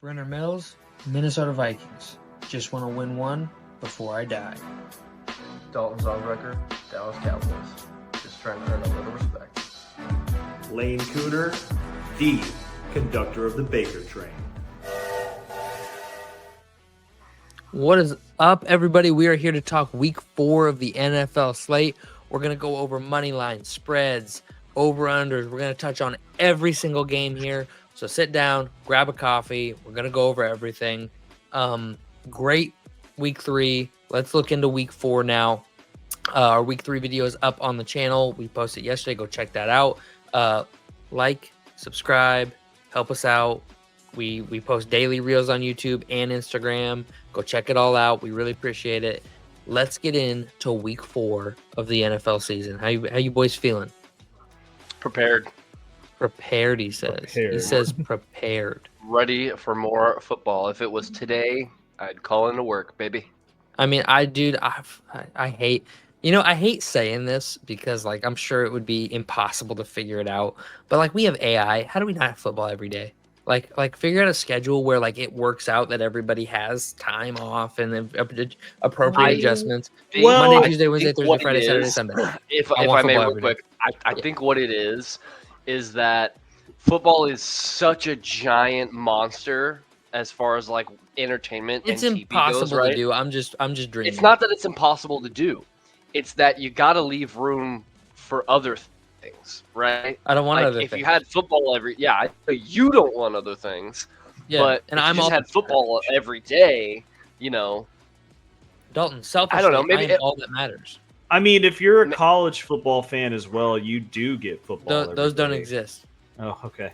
Brenner Mills, Minnesota Vikings. Just want to win one before I die. Dalton Zongrecker, Dallas Cowboys. Just trying to earn a little respect. Lane Cooner, the conductor of the Baker train. What is up, everybody? We are here to talk week 4 of the NFL slate. We're going to go over money lines, spreads, over-unders. We're going to touch on every single game here. So sit down, grab a coffee. We're going to go over everything. Great week 3. Let's look into week 4 now. Our week 3 video is up on the channel. We posted yesterday. Go check that out. Like, subscribe, help us out. We post daily reels on YouTube and Instagram. Go check it all out. We really appreciate it. Let's get into week 4 of the NFL season. How you boys feeling? Prepared. Prepared, he says. Prepared. He says prepared. Ready for more football. If it was today, I'd call into work, baby. I mean, I hate, I hate saying this because, like, I'm sure it would be impossible to figure it out. But, like, we have AI. How do we not have football every day? Like figure out a schedule where, like, it works out that everybody has time off and appropriate adjustments. Monday, Tuesday, Wednesday, Thursday, Friday, Saturday, Sunday. If I may real quick, I think what it is that football is such a giant monster as far as, like, entertainment It's and TV impossible goes, right? to do. I'm just dreaming. It's not that it's impossible to do. It's that you got to leave room for other things, right? I don't want Like, other if things. you had football you don't want other things. Yeah, But and if I'm you just all had football every day, Dalton. Selfishly, I don't know, maybe I am all that matters. I mean, if you're a college football fan as well, you do get football. Those don't day. exist. Oh, okay.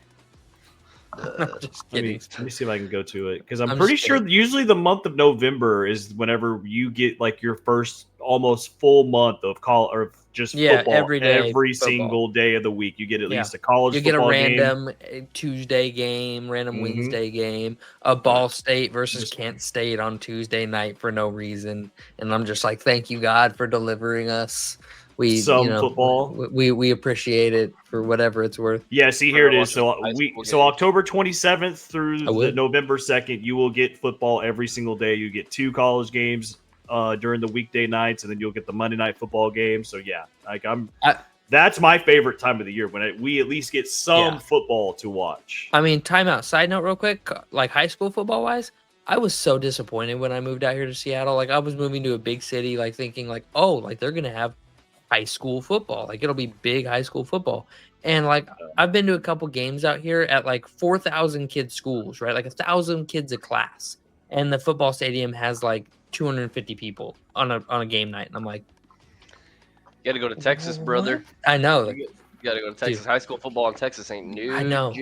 Just Let kidding. me see if I can go to it because I'm I'm pretty just sure usually the month of November is whenever you get like your first almost full month of football every day every football. single day of the week. You get at Yeah. least a college You get a football game. random Tuesday game, random Mhm. Wednesday game, a Ball State versus Kent State on Tuesday night for no reason, and I'm just like, thank you God for delivering us. Football. We appreciate it for whatever it's worth. Yeah, see here it is. So games. October 27th through I would. the November 2nd, you will get football every single day. You get 2 college games during the weekday nights, and then you'll get the Monday night football game. So yeah, like that's my favorite time of the year when we at least get some football to watch. I mean, timeout. Side note, real quick, like high school football wise, I was so disappointed when I moved out here to Seattle. Like, I was moving to a big city, like thinking like, oh, like they're gonna have high school football, like it'll be big high school football. And like I've been to a couple games out here at like 4,000 kid schools, right? Like 1,000 kids a class, and the football stadium has like 250 people on a game night, and I'm like, You got to go to Texas, brother. I know, like, You got to go to Texas. Dude. High school football in Texas ain't new. I know.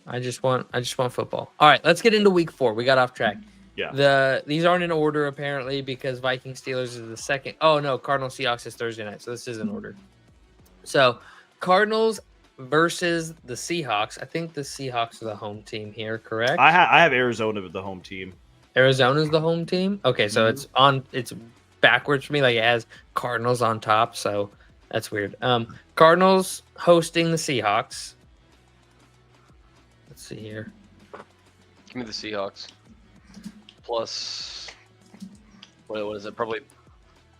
I just want football. All right, let's get into week 4. We got off track. Yeah. These aren't in order apparently because Vikings Steelers is the second. Oh no, Cardinals Seahawks is Thursday night, so this is in order. So Cardinals versus the Seahawks. I think the Seahawks are the home team here, correct? I have Arizona with the home team. Arizona's the home team. Okay, so it's backwards for me. Like it has Cardinals on top, so that's weird. Cardinals hosting the Seahawks. Let's see here. Give me the Seahawks. Plus, what is it? Probably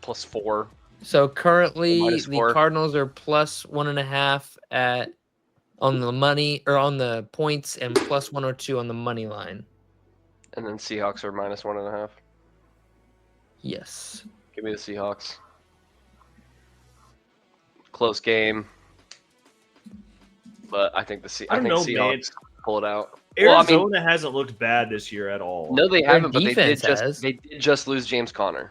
+4. So currently, Minus the 4. Cardinals are +1.5 on the money or on the points, and +102 on the money line. And then Seahawks are -1.5. Yes. Give me the Seahawks. Close game, but I think Seahawks pull it out. Arizona hasn't looked bad this year at all. No, they haven't, but they did has. just lose James Conner.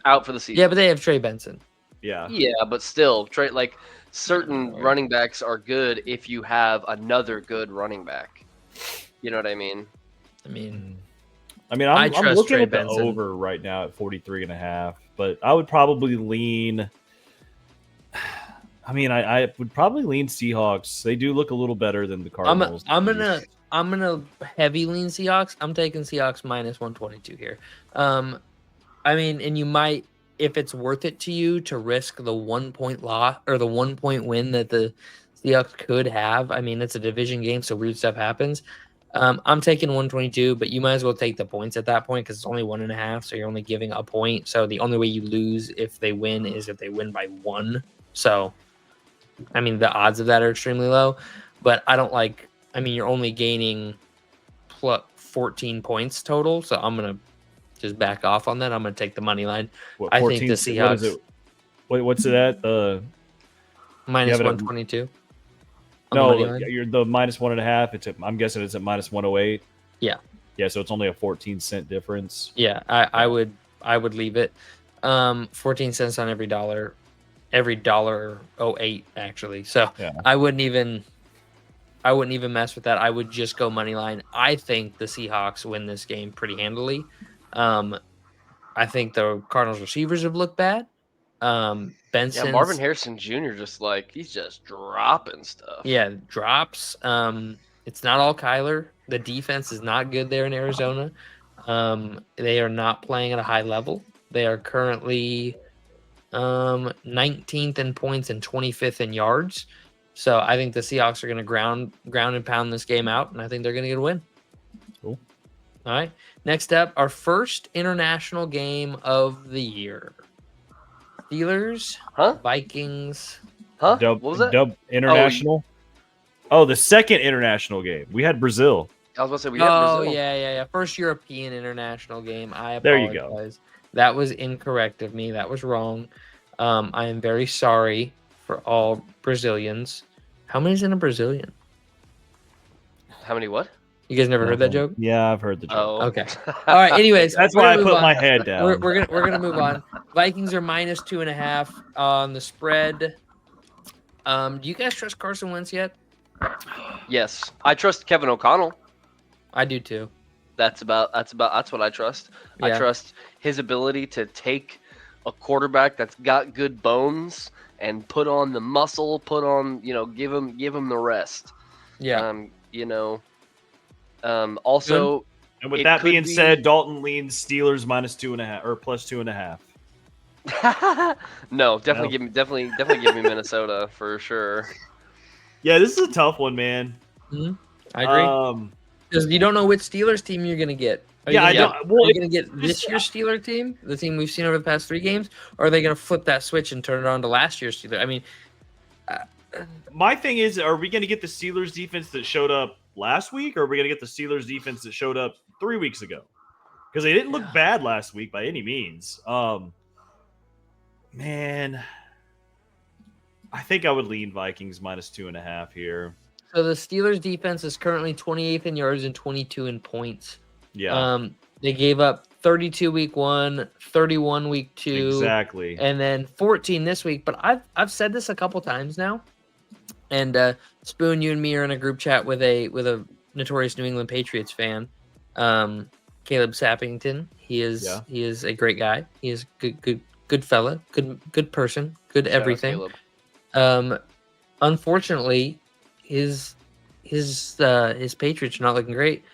Out for the season. Yeah, but they have Trey Benson. Yeah. Yeah, but still, like certain running backs are good if you have another good running back. You know what I mean? I'm I trust looking Trey at the Benson. over right now at 43.5, but I would probably lean. I would probably lean Seahawks. They do look a little better than the Cardinals. I'm gonna heavy lean Seahawks. I'm taking Seahawks -122 here. And you might, if it's worth it to you to risk the 1 point loss or the 1 point win that the Seahawks could have. I mean, it's a division game, so weird stuff happens. I'm taking 122, but you might as well take the points at that point because it's only 1.5, so you're only giving a point. So the only way you lose if they win is if they win by 1. So, I mean, the odds of that are extremely low, but I don't like. I mean, you're only gaining plus 14 points total, so I'm gonna just back off on that. I'm gonna take the money line. What, I think the 14? Seahawks. What is it? What's it at? Minus 122. No, you're the minus 1.5. I'm guessing it's at minus 108. Yeah. Yeah, so it's only a 14-cent difference. Yeah, I would leave it. 14 cents on every dollar $1.08 actually. So yeah. I wouldn't even mess with that. I would just go money line. I think the Seahawks win this game pretty handily. I think the Cardinals receivers have looked bad. Benson. Yeah, Marvin Harrison Jr. he's just dropping stuff. Yeah, drops. It's not all Kyler. The defense is not good there in Arizona. They are not playing at a high level. They are currently 19th in points and 25th in yards. So I think the Seahawks are going to ground and pound this game out, and I think they're going to get a win. Cool. All right. Next up, our first international game of the year. Steelers, Vikings. What was that? Dub international. Oh, the second international game. We had Brazil. I was about to say we had Brazil. Oh, yeah. First European international game. I apologize. There you go. That was incorrect of me. That was wrong. I am very sorry for all Brazilians. How many is in a Brazilian? How many what? You guys never heard that joke? Yeah, I've heard the joke. Oh, okay. All right. Anyways, that's why I put my head down. We're gonna move on. Vikings are minus 2.5 on the spread. Do you guys trust Carson Wentz yet? Yes, I trust Kevin O'Connell. I do too. That's what I trust. Yeah. I trust his ability to take a quarterback that's got good bones and put on the muscle, give him the rest. Yeah. Also, and with that being said, Dalton leans Steelers minus 2.5 or plus 2.5. No, definitely give me Minnesota for sure. Yeah, this is a tough one, man. Mm-hmm. I agree. Because you don't know which Steelers team you're going to get. Are you going to get this year's Steeler team, the team we've seen over the past 3 games, or are they going to flip that switch and turn it on to last year's Steelers? I mean, my thing is, are we going to get the Steelers defense that showed up last week, or are we going to get the Steelers defense that showed up 3 weeks ago? Because they didn't look bad last week by any means. Man, I think I would lean Vikings minus 2.5 here. So the Steelers defense is currently 28th in yards and 22 in points. Yeah. They gave up 32 week 1, 31 week 2. Exactly. And then 14 this week. But I've said this a couple times now. And Spoon, you and me are in a group chat with a notorious New England Patriots fan, Caleb Sappington. He is a great guy. He is good fella, good person, good everything. Unfortunately, his Patriots are not looking great.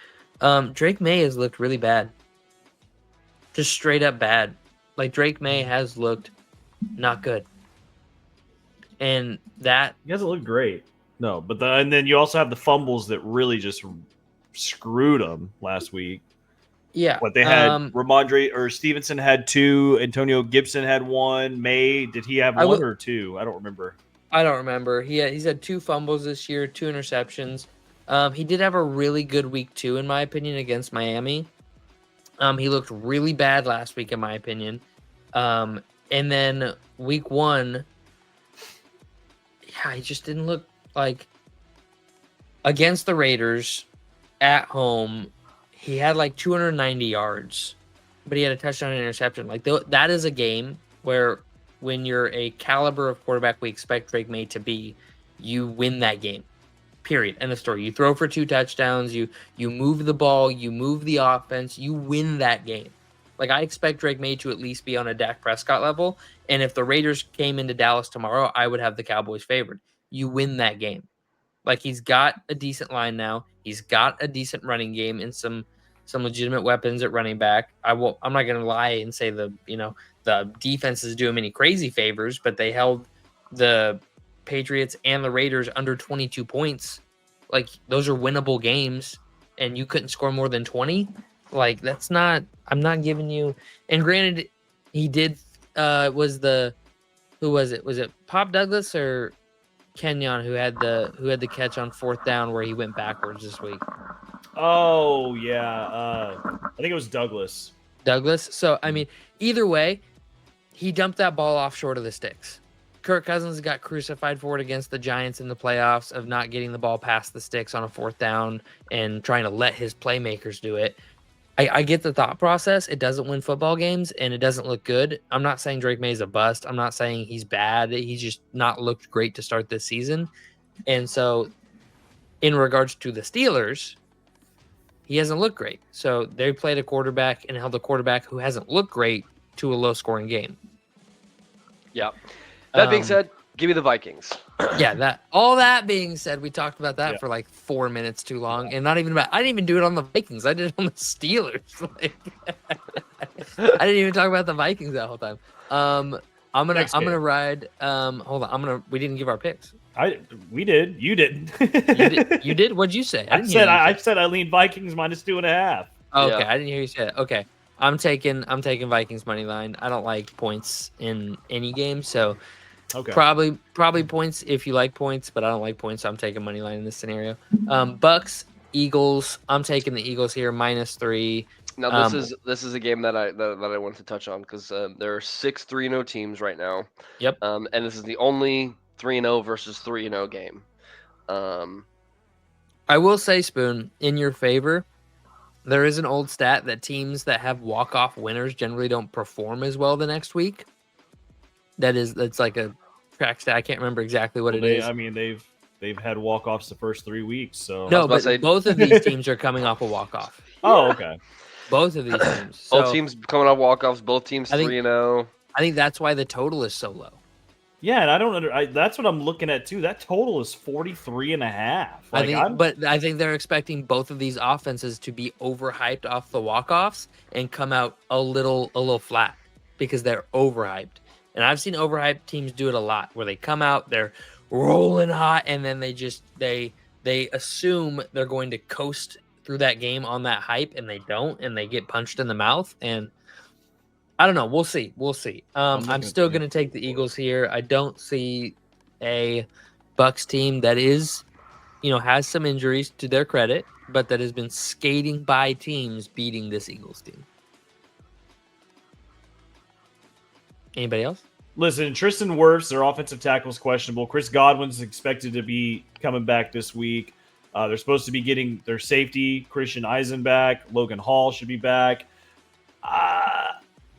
Drake May has looked really bad. Just straight up bad. Like Drake May has looked not good. And that he hasn't looked great. No, but and then you also have the fumbles that really just screwed them last week. Yeah. What they had Ramondre or Stevenson had 2, Antonio Gibson had 1. May, did he have 1 or 2? I don't remember. He's had 2 fumbles this year, 2 interceptions. He did have a really good week 2, in my opinion, against Miami. He looked really bad last week, in my opinion. And then week 1, he just didn't look like against the Raiders at home. He had like 290 yards, but he had a touchdown and interception. Like that is a game where when you're a caliber of quarterback we expect Drake May to be, you win that game. Period. End of story. You throw for 2 touchdowns. You move the ball. You move the offense. You win that game. Like I expect Drake May to at least be on a Dak Prescott level. And if the Raiders came into Dallas tomorrow, I would have the Cowboys favored. You win that game. Like he's got a decent line now. He's got a decent running game and some legitimate weapons at running back. I'm not going to lie and say the defense is doing any crazy favors, but they held the Patriots and the Raiders under 22 points. Like those are winnable games. and you couldn't score more than 20, like that's not. I'm not giving you. And granted, he did. Who was it? Was it Pop Douglas or Kenyon who had the catch on 4th down where he went backwards this week? Oh yeah, I think it was Douglas. Douglas. So I mean, either way, he dumped that ball off short of the sticks. Kirk Cousins got crucified for it against the Giants in the playoffs of not getting the ball past the sticks on a 4th down and trying to let his playmakers do it. I get the thought process. It doesn't win football games and it doesn't look good. I'm not saying Drake May's a bust. I'm not saying he's bad. He's just not looked great to start this season. And so in regards to the Steelers, he hasn't looked great. So they played a quarterback and held a quarterback who hasn't looked great to a low-scoring game. Yeah. That being said, give me the Vikings. Yeah, all that being said, we talked about that for like 4 minutes too long, and not even about. I didn't even do it on the Vikings. I did it on the Steelers. Like, I didn't even talk about the Vikings that whole time. I'm gonna ride. Hold on. We didn't give our picks. We did. You didn't. You did. What'd you say? I said I lean Vikings -2.5. Oh, okay, I didn't hear you say it. Okay, I'm taking Vikings money line. I don't like points in any game, so okay. Probably points if you like points, but I don't like points, so I'm taking money line in this scenario. Bucks, Eagles. I'm taking the Eagles here -3. Now this is a game that I wanted to touch on because there are 6 3-0 teams right now. Yep. And this is the only 3-0 versus 3-0 game. I will say, Spoon, in your favor, there is an old stat that teams that have walk-off winners generally don't perform as well the next week. That's like a track stat. I can't remember exactly what it is. I mean, they've had walk-offs the first 3 weeks, so no, but both of these teams are coming off a walk-off. Oh, okay. Both of these teams. So both teams coming off walk-offs. Both teams 3-0. I think that's why the total is so low. Yeah, and that's what I'm looking at too. That total is 43.5. But I think they're expecting both of these offenses to be overhyped off the walk-offs and come out a little flat because they're overhyped. And I've seen overhyped teams do it a lot, where they come out, they're rolling hot, and then they assume they're going to coast through that game on that hype, and they don't, and they get punched in the mouth. And I don't know. We'll see. I'm still going to take the Eagles here. I don't see a Bucks team that is, has some injuries to their credit, but that has been skating by teams beating this Eagles team. Anybody else? Listen, Tristan Wirfs, their offensive tackle, is questionable. Chris Godwin's expected to be coming back this week. They're supposed to be getting their safety, Christian Eisen, back. Logan Hall should be back.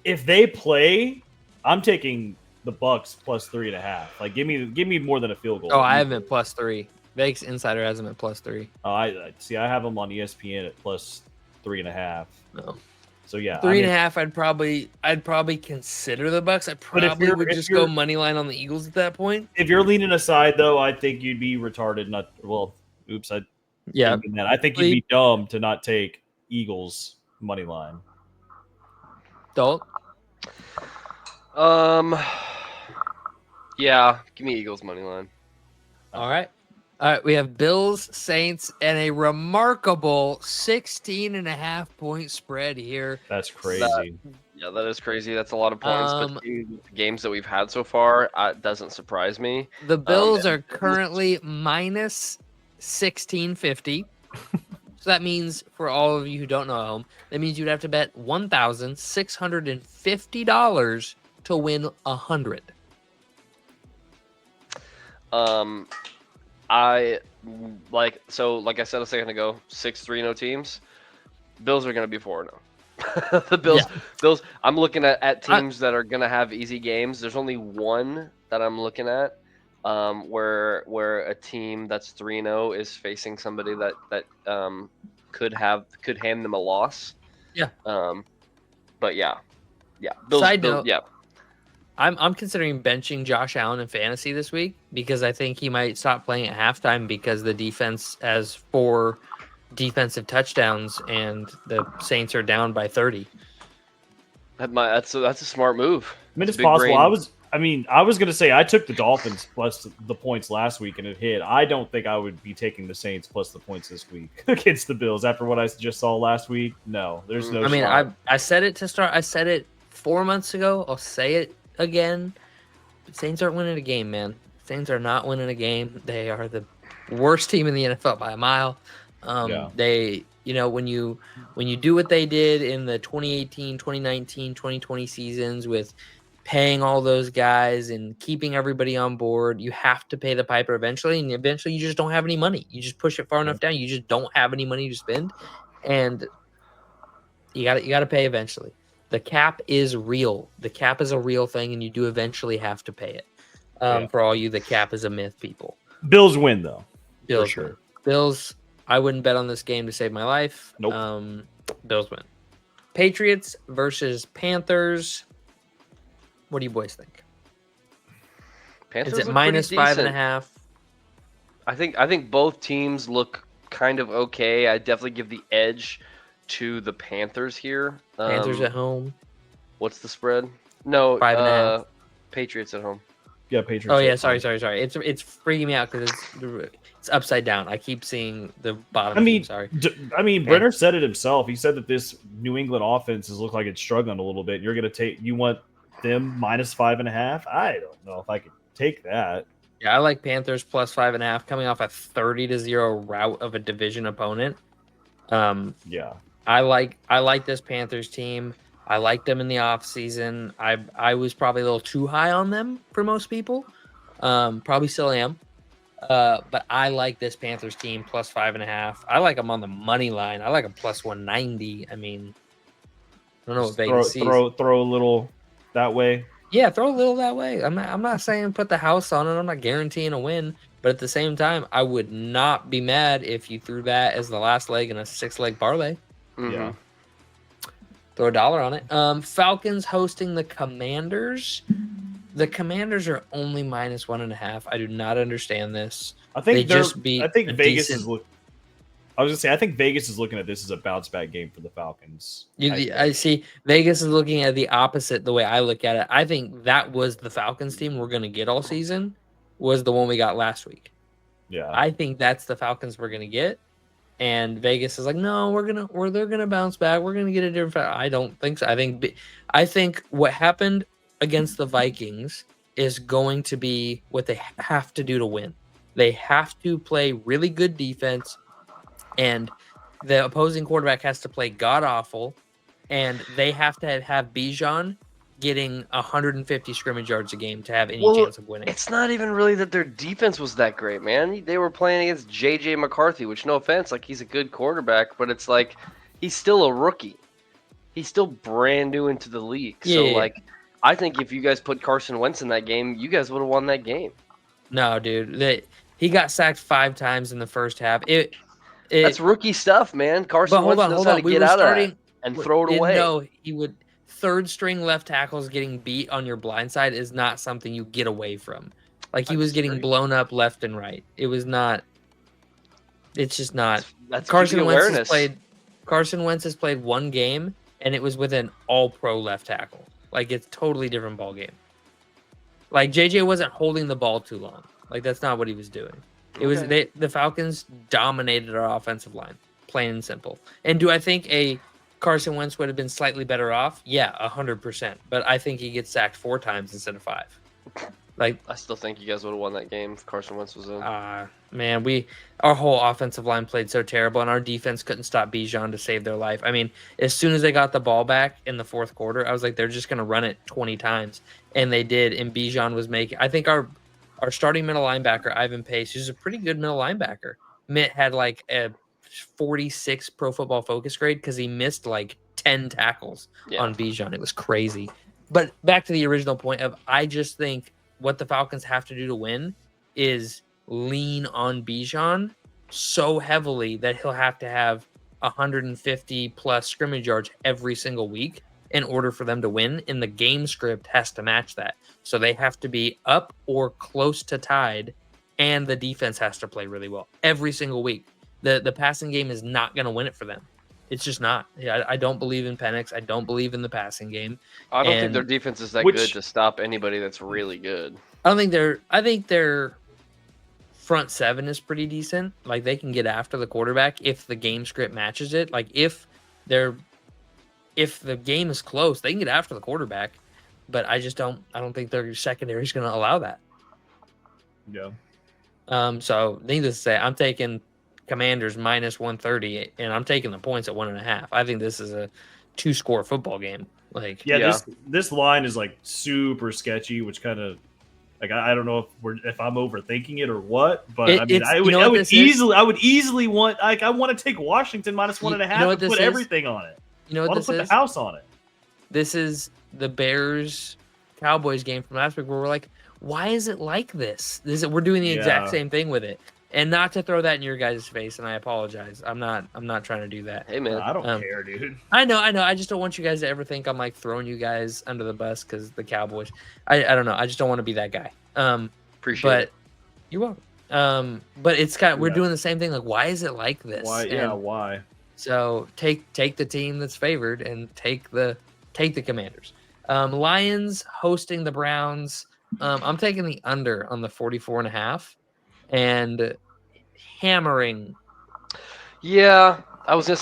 If they play, I'm taking the Bucks +3.5. Like, give me more than a field goal. Oh, I have them at +3. Vegas Insider has them at +3. Oh, I see. I have them on ESPN at +3.5. No. So yeah, 3.5. I'd probably consider the Bucks. I probably would just go money line on the Eagles at that point. If you're leaning aside, though, I think you'd be retarded. I think you'd be dumb to not take Eagles money line. Don't. Yeah, give me Eagles money line. All right. We have Bills, Saints, and a remarkable 16.5 point spread here. That's crazy. That is crazy. That's a lot of points. But the games that we've had so far, doesn't surprise me. The Bills are currently -1650. So that means, for all of you who don't know at home, that means you'd have to bet $1,650 to win 100. Like I said a second ago, 6 3-0 teams. Bills are going to be 4-0. The Bills. I'm looking at teams that are going to have easy games. There's only one that I'm looking at, where a team that's 3-0 is facing somebody that could hand them a loss. Yeah. But yeah. Bills, Side note. Yeah. I'm considering benching Josh Allen in fantasy this week because I think he might stop playing at halftime because the defense has 4 defensive touchdowns and the Saints are down by 30. That's a smart move. I mean, it's possible. I mean, I was going to say I took the Dolphins plus the points last week and it hit. I don't think I would be taking the Saints plus the points this week against the Bills after what I just saw last week. No, there's no I mean, shot. I said it to start. I said it 4 months ago. I'll say it again. Saints aren't winning a game, man. Saints are not winning a game. They are the worst team in the NFL by a mile. They, when you do what they did in the 2018, 2019, 2020 seasons with paying all those guys and keeping everybody on board, you have to pay the piper eventually, and eventually you just don't have any money. You just push it far enough down, you just don't have any money to spend, and you got to pay eventually. The cap is real. The cap is a real thing, and you do eventually have to pay it. For all you, the cap is a myth, people. Bills win though. Bills for sure. win. Bills. I wouldn't bet on this game to save my life. Nope. Bills win. Patriots versus Panthers. What do you boys think? Panthers is it look minus pretty decent. 5.5? I think both teams look kind of okay. I definitely give the edge to the Panthers here. Panthers at home. What's the spread? No, 5.5. Patriots at home. Yeah, Patriots. Oh yeah, sorry. It's freaking me out because it's upside down. I keep seeing the bottom. Sorry. Brenner said it himself. He said that this New England offense has looked like it's struggling a little bit. You want them minus 5.5? I don't know if I could take that. Yeah, I like Panthers plus 5.5 coming off a 30-0 rout of a division opponent. Yeah. I like this Panthers team. I liked them in the offseason. I was probably a little too high on them for most people. Probably still am. But I like this Panthers team plus 5.5. I like them on the money line. I like them plus 190. I mean, I don't know what Vegas sees. Throw a little that way. Yeah, throw a little that way. I'm not saying put the house on it. I'm not guaranteeing a win. But at the same time, I would not be mad if you threw that as the last leg in a 6-leg parlay. Mm-hmm. Yeah. Throw $1 on it. Falcons hosting the Commanders. The Commanders are only minus 1.5. I do not understand this. I think Vegas is I think Vegas is looking at this as a bounce back game for the Falcons. I see Vegas is looking at the opposite the way I look at it. I think that was the Falcons team we're going to get all season was the one we got last week. Yeah. I think that's the Falcons we're going to get. And Vegas is like, no, they're gonna bounce back. We're gonna get a different. I don't think so. I think what happened against the Vikings is going to be what they have to do to win. They have to play really good defense, and the opposing quarterback has to play god awful, and they have to have Bijan getting 150 scrimmage yards a game to have any chance of winning. It's not even really that their defense was that great, man. They were playing against J.J. McCarthy, which, no offense, like he's a good quarterback, but it's like he's still a rookie. He's still brand new into the league. Yeah. So, like, I think if you guys put Carson Wentz in that game, you guys would have won that game. No, dude. He got sacked 5 times in the first half. That's rookie stuff, man. Carson Wentz knows how to get out of that and throw it away. No, he would. Third string left tackles getting beat on your blind side is not something you get away from. Like he was getting blown up left and right. It was not. It's just not. That's Carson Wentz has played one game, and it was with an all-pro left tackle. Like it's totally different ball game. Like JJ wasn't holding the ball too long. Like that's not what he was doing. It was the Falcons dominated our offensive line, plain and simple. And do I think Carson Wentz would have been slightly better off? Yeah, 100%. But I think he gets sacked 4 times instead of 5. Like I still think you guys would have won that game if Carson Wentz was in. Man, our whole offensive line played so terrible, and our defense couldn't stop Bijan to save their life. I mean, as soon as they got the ball back in the fourth quarter, I was like, they're just going to run it 20 times, and they did. And Bijan was making. I think our starting middle linebacker Ivan Pace, who's a pretty good middle linebacker, Mitt had like a 46 Pro Football Focus grade because he missed like 10 tackles on Bijan. It was crazy. But back to the original point of, I just think what the Falcons have to do to win is lean on Bijan so heavily that he'll have to have 150 plus scrimmage yards every single week in order for them to win. And the game script has to match that. So they have to be up or close to tied, and the defense has to play really well every single week. The passing game is not going to win it for them. It's just not. Yeah, I don't believe in Penix. I don't believe in the passing game. I don't think And their defense is that good to stop anybody that's really good. I think their front seven is pretty decent. Like they can get after the quarterback if the game script matches it. Like if the game is close, they can get after the quarterback. But I don't think their secondary is going to allow that. Yeah. So needless to say, I'm taking Commanders minus 130, and I'm taking the points at 1.5. I think this is a 2-score football game. Like, this line is like super sketchy, which kind of like I don't know if I'm overthinking it or what, but I would easily want I want to take Washington minus 1.5 and put everything on it. You know what this is? Put the house on it. This is the Bears Cowboys game from last week where we're like, why is it like this? We're doing the exact same thing with it. And not to throw that in your guys' face, and I apologize. I'm not trying to do that. Hey man, I don't care, dude. I know. I just don't want you guys to ever think I'm like throwing you guys under the bus because the Cowboys. I don't know. I just don't want to be that guy. Appreciate it. You're welcome. But it's we're doing the same thing. Like, why is it like this? Why? Why? So take the team that's favored and take the Commanders. Lions hosting the Browns. I'm taking the under on the 44.5 and hammering. Yeah, I was gonna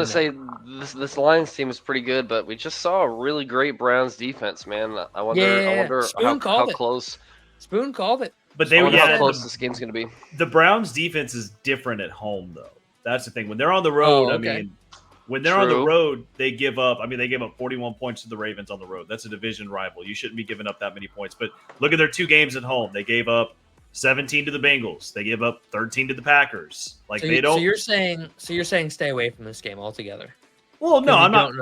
say this Lions team is pretty good, but we just saw a really great Browns defense, man. I wonder how close. Spoon called it. But how close this game's gonna be. The Browns defense is different at home, though. That's the thing. When they're on the road, when they're on the road, they give up. They gave up 41 points to the Ravens on the road. That's a division rival. You shouldn't be giving up that many points. But look at their 2 games at home. They gave up 17 to the Bengals. They gave up 13 to the Packers. Like they don't. So you're saying stay away from this game altogether. Well, no, I'm not.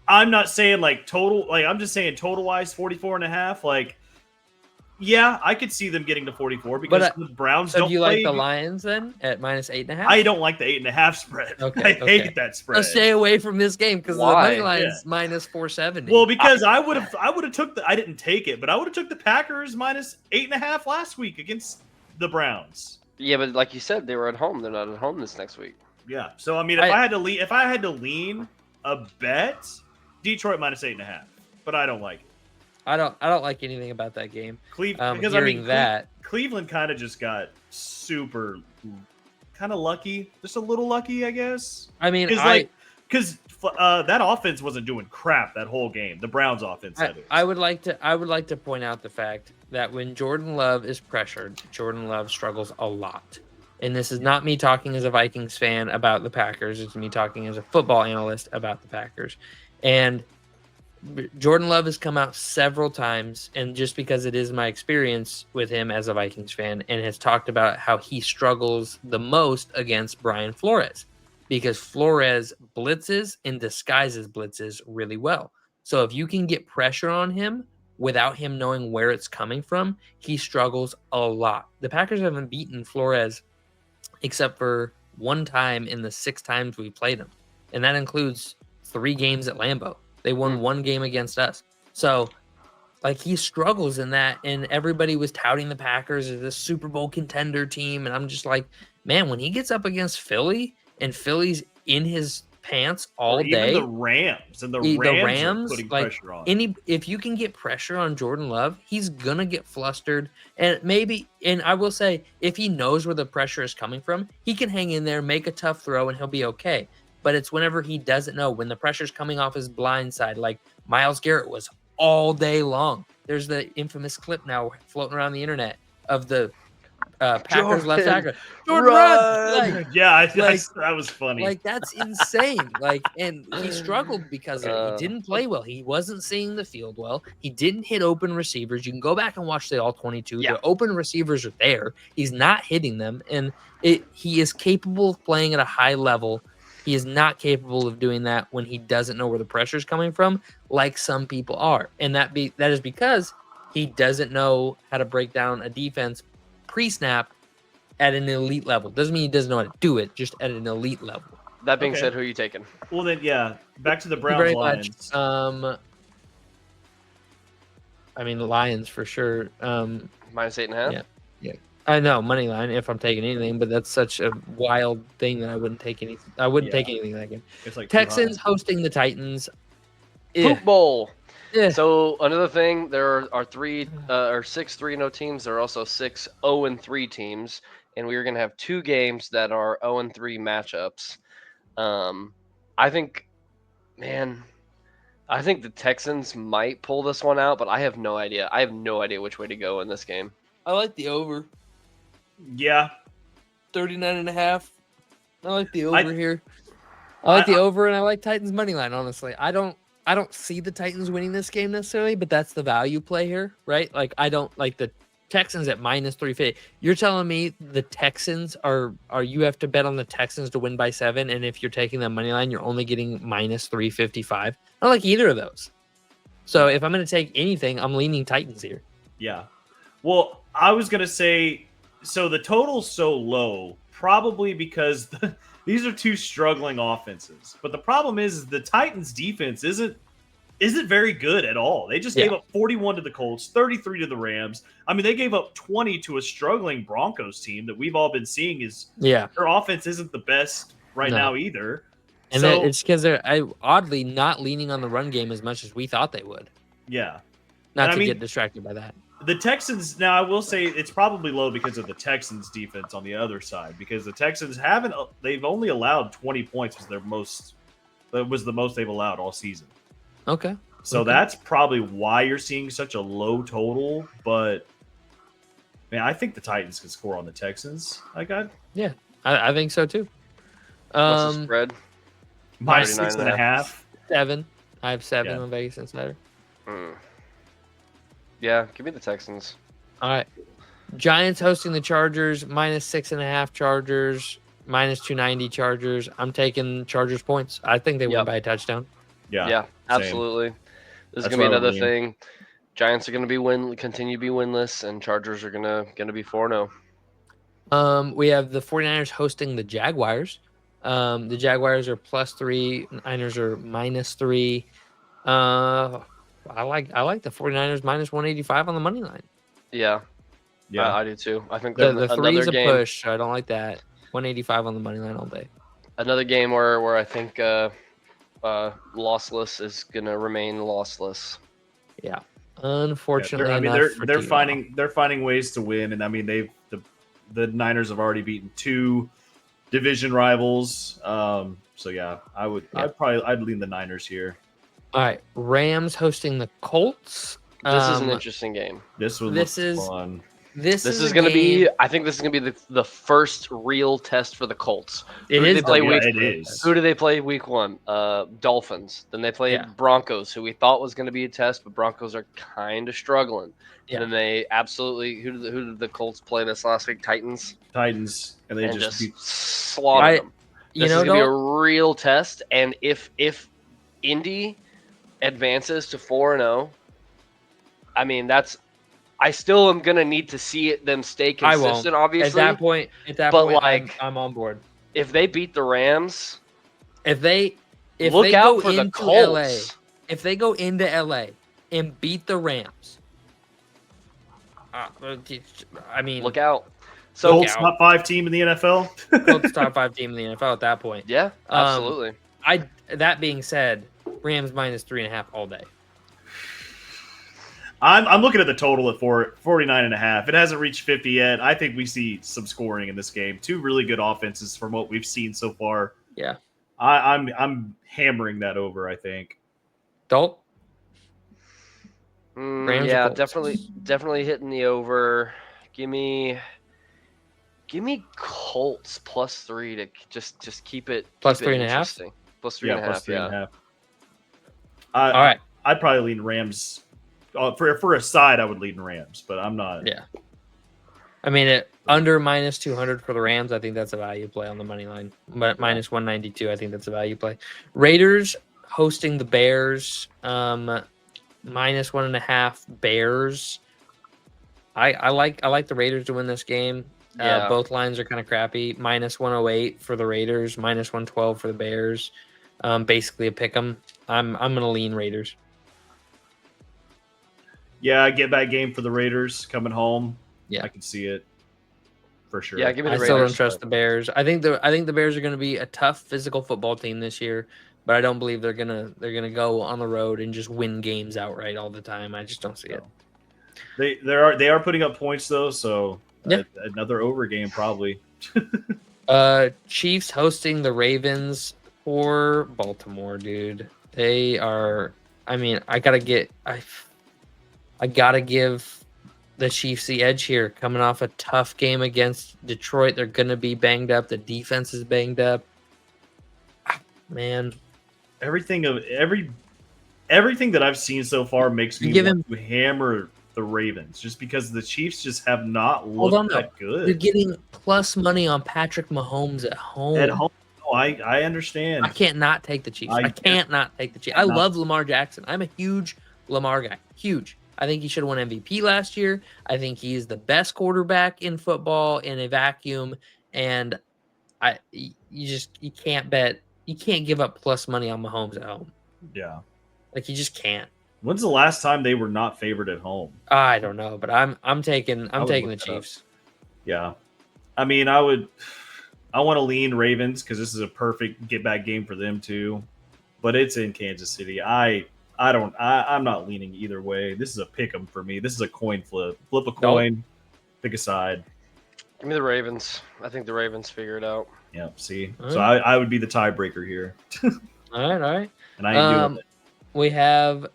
I'm not saying like total. Like I'm just saying total wise 44.5. Like. Yeah, I could see them getting to 44 because the Browns don't play. So do you like the Lions then at minus 8.5? I don't like the 8.5 spread. I hate that spread. So stay away from this game because the money line's minus 470. Well, because I would have took I didn't take it, but I would have took the Packers minus 8.5 last week against the Browns. Yeah, but like you said, they were at home. They're not at home this next week. Yeah. So if I had to lean a bet, Detroit minus 8.5, but I don't like it. I don't like anything about that game. Cleveland kind of just got super kind of lucky, just a little lucky, I guess. Because that offense wasn't doing crap that whole game. The Browns offense. I would like to point out the fact that when Jordan Love is pressured, Jordan Love struggles a lot. And this is not me talking as a Vikings fan about the Packers. It's me talking as a football analyst about the Packers. And Jordan Love has come out several times, and just because it is my experience with him as a Vikings fan, and has talked about how he struggles the most against Brian Flores because Flores blitzes and disguises blitzes really well. So if you can get pressure on him without him knowing where it's coming from, he struggles a lot. The Packers haven't beaten Flores except for one time in the 6 times we played him, and that includes 3 games at Lambeau. They won 1 game against us. So, like, he struggles in that, and everybody was touting the Packers as a Super Bowl contender team, and I'm just like, man, when he gets up against Philly, and Philly's in his pants all day. Even the Rams, and the Rams are putting pressure on. If you can get pressure on Jordan Love, he's going to get flustered. And I will say, if he knows where the pressure is coming from, he can hang in there, make a tough throw, and he'll be okay. But it's whenever he doesn't know, when the pressure's coming off his blind side, like Myles Garrett was all day long. There's the infamous clip now floating around the internet of the Packers left tackle. Jordan, run! That was funny. Like, that's insane. And he struggled because of it. He didn't play well. He wasn't seeing the field well. He didn't hit open receivers. You can go back and watch the all 22. Yeah. The open receivers are there. He's not hitting them, and he is capable of playing at a high level. He is not capable of doing that when he doesn't know where the pressure is coming from, like some people are. And that is because he doesn't know how to break down a defense pre-snap at an elite level. Doesn't mean he doesn't know how to do it, just at an elite level. That being said, who are you taking? Well, then, back to the Browns Lions. Lions for sure. Minus 8.5? Yeah. I know money line if I'm taking anything, but that's such a wild thing that I wouldn't take any. I wouldn't take anything that game. It's like Texans hosting the Titans. Poop Bowl. Yeah. So another thing, there are 6 3-0 teams. There are also 6 0-3 teams, and we are going to have 2 games that are 0-3 matchups. I think, man, I think the Texans might pull this one out, but I have no idea. I have no idea which way to go in this game. I like the over. Yeah. 39.5. I like the over here. I like the over, and I like Titans money line. Honestly, I don't see the Titans winning this game necessarily, but that's the value play here, right? Like I don't like the Texans at -350. You're telling me the Texans are you have to bet on the Texans to win by 7, and if you're taking the money line, you're only getting -355. I don't like either of those. So if I'm going to take anything, I'm leaning Titans here. Yeah. Well, I was going to say, so the total's so low, probably because these are 2 struggling offenses. But the problem is the Titans defense isn't very good at all. They just gave up 41 to the Colts, 33 to the Rams. I mean, they gave up 20 to a struggling Broncos team that we've all been seeing their offense isn't the best now either. And it's because they're oddly not leaning on the run game as much as we thought they would. Yeah. Not to get distracted by that. The Texans, now I will say it's probably low because of the Texans defense on the other side, because the Texans they've only allowed 20 points that was the most they've allowed all season. Okay. So that's probably why you're seeing such a low total, but man, I think the Titans can score on the Texans. I think so too. What's the spread? -6.5. 7. I have 7 on Vegas Insider. Yeah, give me the Texans. All right. Giants hosting the Chargers, -6.5 Chargers, -290 Chargers. I'm taking Chargers points. I think they win by a touchdown. Yeah, absolutely. This is gonna be another thing. Giants are gonna continue to be winless, and Chargers are gonna be 4-0. We have the 49ers hosting the Jaguars. The Jaguars are +3, Niners are -3. I like the 49ers -185 on the money line. Yeah, I do too. I think the 3 is a push. So I don't like that. 185 on the money line all day. Another game where I think lossless is gonna remain lossless. Yeah, unfortunately, they're finding ways to win, and I mean the Niners have already beaten 2 division rivals. So yeah, I'd lean the Niners here. All right, Rams hosting the Colts. This is an interesting game. This is fun. This is going to be. I think this is going to be the first real test for the Colts. Who do they play week 1? Dolphins. Then they play Broncos, who we thought was going to be a test, but Broncos are kind of struggling. Yeah. And then they absolutely. Who did the Colts play this last week? Titans. And they just slaughtered them. This is going to be a real test, and if Indy advances to 4-0, I mean I still am gonna need to see them stay consistent. Obviously, at that point, I'm on board. If they beat the Rams, if they go into Colts. LA, if they go into LA and beat the Rams, I mean, look out. So Colts top 5 team in the NFL. Colts top 5 team in the NFL at that point. Yeah, absolutely. That being said, Rams -3.5 all day. I'm looking at the total at 49.5. It hasn't reached 50 yet. I think we see some scoring in this game. 2 really good offenses from what we've seen so far. Yeah, I'm hammering that over. I think. Dolt. Yeah, definitely hitting the over. Give me Colts +3 to just keep it +3.5. +3.5. Yeah. All right. I'd probably lean Rams. For a side, I would lean Rams, but I'm not. Yeah. I mean, under -200 for the Rams, I think that's a value play on the money line. But -192, I think that's a value play. Raiders hosting the Bears, -1.5 Bears. I like the Raiders to win this game. Both lines are kind of crappy. -108 for the Raiders, -112 for the Bears. Basically a pick 'em. I'm gonna lean Raiders. Yeah, get back game for the Raiders coming home. Yeah, I can see it. for sure. Yeah, give me I the still don't Raiders. trust the Bears. I think the Bears are going to be a tough physical football team this year, but I don't believe they're gonna go on the road and just win games outright all the time. I just don't see it. They are putting up points though, so Yeah. another over game probably. Chiefs hosting the Ravens for Baltimore, dude. They are. I mean, I gotta give the Chiefs the edge here. Coming off a tough game against Detroit, they're gonna be banged up. The defense is banged up. Man, Everything that I've seen so far makes me want to hammer the Ravens, just because the Chiefs just have not looked that good. You're getting plus money on Patrick Mahomes at home. At home, I understand. I can't not take the Chiefs. I can't not take the Chiefs. I love Lamar Jackson. I'm a huge Lamar guy. Huge. I think he should have won MVP last year. I think he is the best quarterback in football in a vacuum. And you can't bet. You can't give up plus money on Mahomes at home. Yeah. Like you just can't. When's the last time they were not favored at home? I don't know, but I'm taking the Chiefs. Yeah. I mean, I want to lean Ravens because this is a perfect get back game for them too. But it's in Kansas City. I'm not leaning either way. This is a pick 'em for me. This is a coin flip. Flip a coin, pick a side. Give me the Ravens. I think the Ravens figure it out. Yeah, see. So I would be the tiebreaker here. All right. And I ain't doing it. We have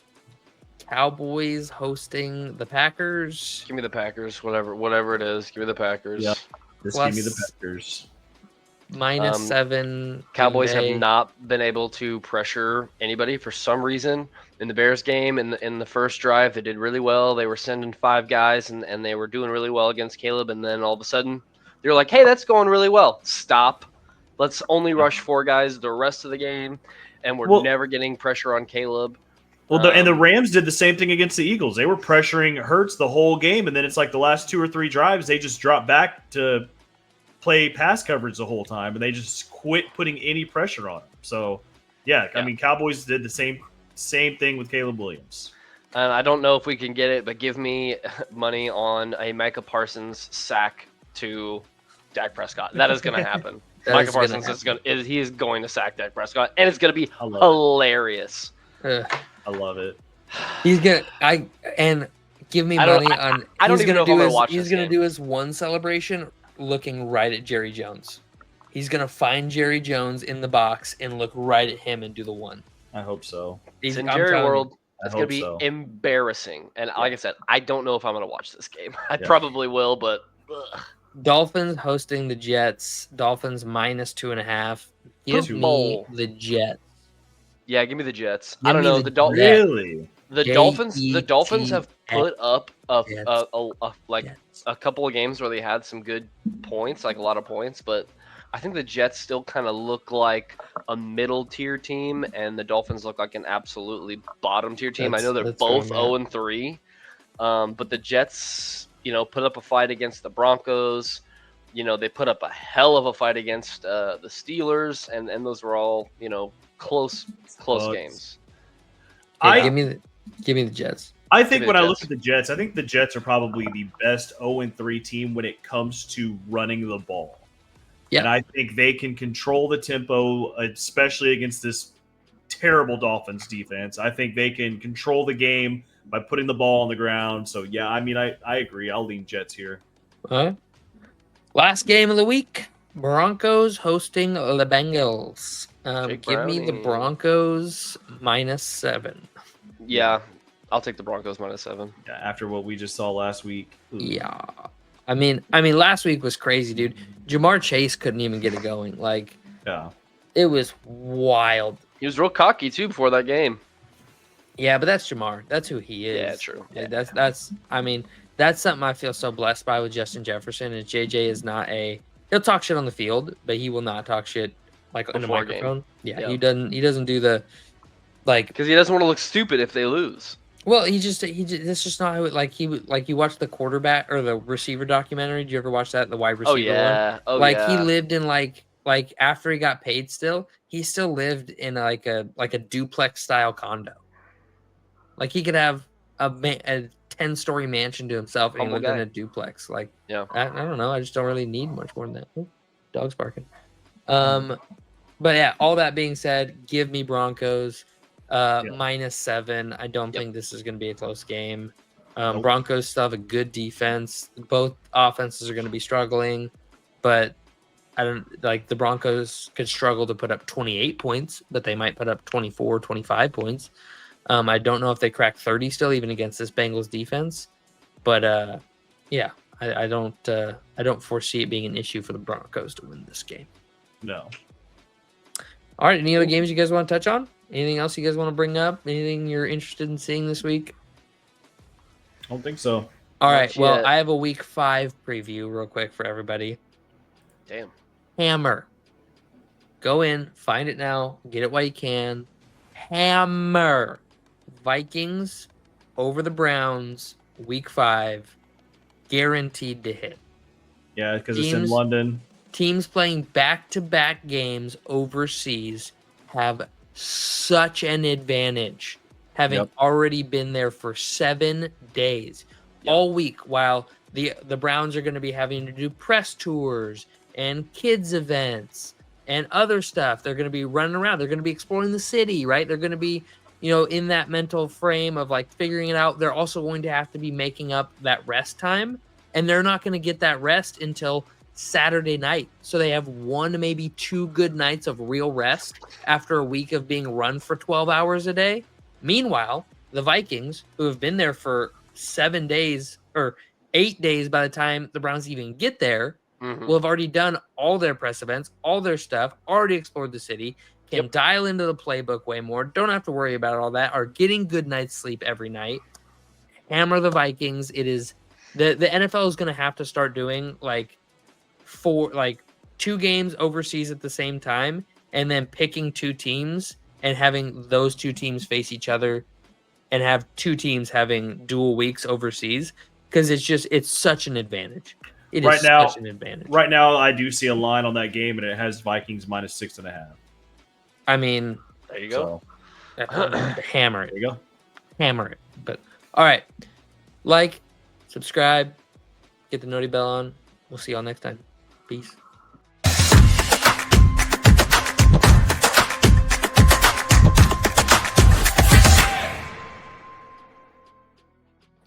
Cowboys hosting the Packers. Give me the Packers. Whatever it is. Give me the Packers. Yeah. Just give me the Packers. -7. Cowboys have not been able to pressure anybody for some reason. In the Bears game, in the first drive, they did really well. They were sending 5 guys, and they were doing really well against Caleb. And then all of a sudden, they're like, hey, that's going really well. Stop. Let's only rush 4 guys the rest of the game. And we're never getting pressure on Caleb. Well, and the Rams did the same thing against the Eagles. They were pressuring Hurts the whole game, and then it's like the last 2 or 3 drives, they just dropped back to play pass coverage the whole time, and they just quit putting any pressure on him. So, yeah. I mean, Cowboys did the same thing with Caleb Williams. And I don't know if we can get it, but give me money on a Micah Parsons sack to Dak Prescott. That is going to happen. Micah Parsons is going to sack Dak Prescott, and it's going to be hilarious. I love it. He's gonna give me money on. I don't even know if I'm gonna watch. He's gonna do his one celebration, looking right at Jerry Jones. He's gonna find Jerry Jones in the box and look right at him and do the one. I hope so. It's in Jerry world. That's gonna be embarrassing. And like I said, I don't know if I'm gonna watch this game. I probably will, but. Ugh. Dolphins hosting the Jets. Dolphins -2.5. Give me the Jets. Yeah, give me the Jets. I don't know the Dolphins. Really? The Dolphins have put up a couple of games where they had some good points, like a lot of points, but I think the Jets still kind of look like a middle tier team, and the Dolphins look like an absolutely bottom tier team. I know they're both 0-3, but the Jets, put up a fight against the Broncos. They put up a hell of a fight against the Steelers, and those were all close games. Give me the Jets. I think when I look at the Jets, I think the Jets are probably the best 0-3 team when it comes to running the ball. Yeah. And I think they can control the tempo, especially against this terrible Dolphins defense. I think they can control the game by putting the ball on the ground. So, yeah, I mean, I agree. I'll lean Jets here. All right. Last game of the week, Broncos hosting the Bengals. Give me the Broncos -7. Yeah, I'll take the Broncos -7. Yeah, after what we just saw last week. Ooh. Yeah. I mean, last week was crazy, dude. Jamar Chase couldn't even get it going. It was wild. He was real cocky too before that game. Yeah, but that's Jamar. That's who he is. Yeah, true. Yeah, that's something I feel so blessed by with Justin Jefferson. And JJ is not he'll talk shit on the field, but he will not talk shit in a microphone. Yeah, he doesn't do the because he doesn't want to look stupid if they lose. Well, that's just not how it you watch the quarterback or the receiver documentary. Did you ever watch that? The wide receiver one? He lived in after he got paid he still lived in a duplex style condo. He could have a 10-story mansion to himself and he Humble lived in guy. a duplex. Like, Yeah. I don't know. I just don't really need much more than that. Ooh, dog's barking. But yeah, all that being said, give me Broncos -7. I don't think this is going to be a close game. Nope. Broncos still have a good defense. Both offenses are going to be struggling, but I don't like the Broncos could struggle to put up 28 points, but they might put up 24, 25 points. I don't know if they crack 30 still, even against this Bengals defense. But yeah, I don't foresee it being an issue for the Broncos to win this game. No. All right, any other games you guys want to touch on? Anything else you guys want to bring up? Anything you're interested in seeing this week? I don't think so. All right, well, I have a week 5 preview real quick for everybody. Damn. Hammer. Go in, find it now, get it while you can. Hammer. Vikings over the Browns, week 5. Guaranteed to hit. Yeah, because it's in London. Teams playing back-to-back games overseas have such an advantage, having already been there for 7 days, all week, while the Browns are going to be having to do press tours and kids events and other stuff. They're going to be running around. They're going to be exploring the city, right? They're going to be, in that mental frame of like figuring it out. They're also going to have to be making up that rest time, and they're not going to get that rest until Saturday night. So they have 1, maybe 2 good nights of real rest after a week of being run for 12 hours a day. Meanwhile, the Vikings, who have been there for 7 days or 8 days by the time the Browns even get there, will have already done all their press events, all their stuff, already explored the city, can dial into the playbook way more, don't have to worry about all that, are getting good night's sleep every night. Hammer the Vikings. It is the NFL is going to have to start doing like 2 games overseas at the same time, and then picking 2 teams and having those 2 teams face each other and have 2 teams having dual weeks overseas, because it's such an advantage. It is such an advantage. Right now, I do see a line on that game, and it has Vikings -6.5. I mean, there you go. Hammer it. There you go. Hammer it. But all right, like, subscribe, get the noti bell on. We'll see y'all next time. Peace.